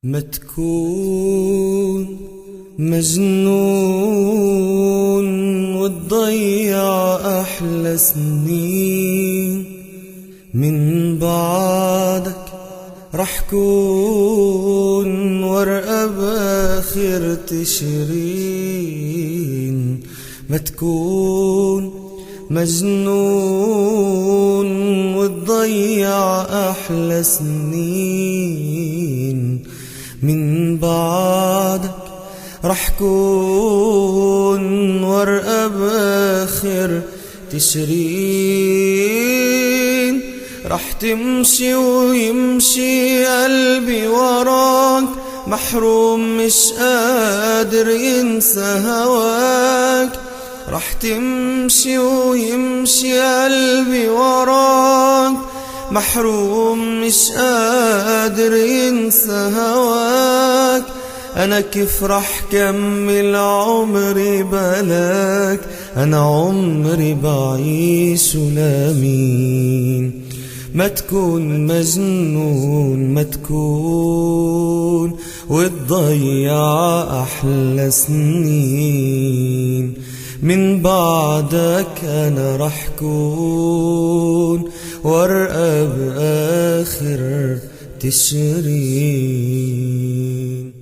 ما تكون مجنون وتضيع أحلى سنين من بعدك رح كون ورقة بآخر تشرين. ما تكون مجنون وتضيع أحلى سنين من بعدك رح كون ورقة بآخر تشرين. رح تمشي ويمشي قلبي وراك محروم مش قادر ينسى هواك. رح تمشي ويمشي قلبي وراك محروم مش قادر ينسى هواك. أنا كيف رح كمل عمري بلاك، أنا عمري بعيش لمين. ما تكون مجنون، ما تكون وتضيع أحلى سنين من بعدك. أنا رح كون ورقة بآخر تشرين.